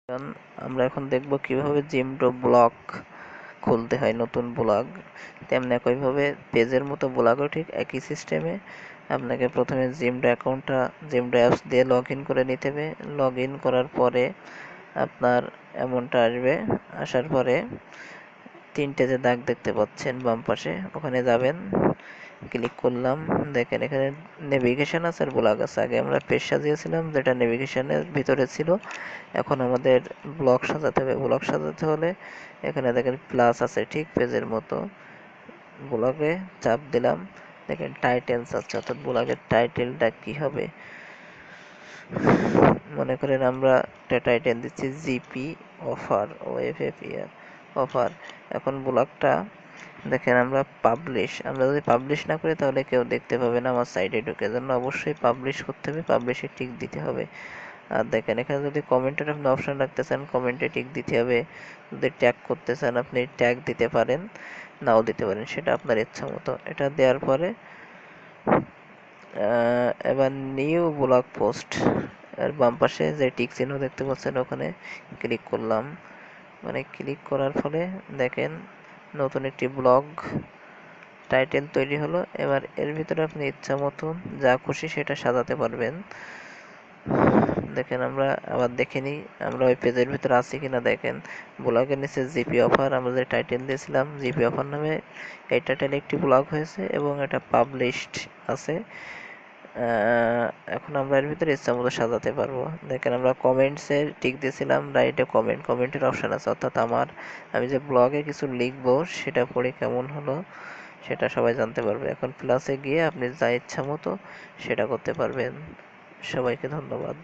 কারণ আমরা এখন দেখব কিভাবে জিমটো ব্লগ খুলতে হয়, নতুন ব্লগ। তেমনি একইভাবে পেজের মতো ব্লগও ঠিক একই সিস্টেমে আপনাকে প্রথমে জিমটো অ্যাপস দিয়ে লগ ইন করে নিতে হবে। লগ ইন করার পরে আপনার এমনটা আসবে। আসার পরে তিনটে যে দাগ দেখতে পাচ্ছেন বাম পাশে, ওখানে যাবেন। ক্লিক করলাম, দেখেন এখানে নেভিগেশন আছে আর ব্লগ আছে। আগে আমরা পেজ সাজিয়েছিলাম যেটা নেভিগেশনের ভিতরে ছিল, এখন আমাদের ব্লগ সাজাতে হবে। ব্লগ সাজাতে হলে এখানে দেখেন প্লাস আছে ঠিক পেজের মতো, ব্লগে চাপ দিলাম। দেখেন টাইটেলস আছে, অর্থাৎ ব্লগের টাইটেলটা কি হবে। মনে করেন আমরা একটা টাইটেল দিচ্ছি জিপি অফার, OFFER অফার। এখন ব্লগটা দেখেন আমরা যদি পাবলিশ না করি তাহলে কেউ দেখতে পাবে না আমার সাইটে ঢুকে। জন্য অবশ্যই পাবলিশ করতে হবে, পাবলিশে টিক দিতে হবে। আর দেখেন এখানে যদি কমেন্টের আপনি অপশন রাখতে চান, কমেন্টে টিক দিতে হবে। যদি ট্যাগ করতে চান আপনি ট্যাগ দিতে পারেন, নাও দিতে পারেন, সেটা আপনার ইচ্ছা মতো। এটা দেওয়ার পরে এবার নিউ ব্লগ পোস্ট আর বাম পাশে যে টিক চিহ্ন দেখতে পাচ্ছেন ওখানে ক্লিক করলাম। মানে ক্লিক করার ফলে দেখেন নতুন একটি ব্লগ টাইটেল তৈরি হলো। এবার এর ভিতরে আপনি ইচ্ছা মতন যা খুশি সেটা সাজাতে পারবেন। দেখেন আমরা আবার দেখে নিই আমরা ওই পেজের ভিতরে আছি কিনা। দেখেন ব্লগের নিচে জিপি অফার, আমরা যে টাইটেল দিয়েছিলাম জিপি অফার নামে, এই টাইটেলে একটি ব্লগ হয়েছে এবং এটা পাবলিশড আছে। এখন আমরা এর ভিতরে ইচ্ছা মতো সাজাতে পারবো। দেখেন আমরা কমেন্টসে টিক দিয়েছিলাম, রাইটে কমেন্টের অপশান আছে, অর্থাৎ আমি যে ব্লগে কিছু লিখবো সেটা পড়ে কেমন হলো সেটা সবাই জানতে পারবে। এখন প্লাসে গিয়ে আপনি যা ইচ্ছা মতো সেটা করতে পারবেন। সবাইকে ধন্যবাদ।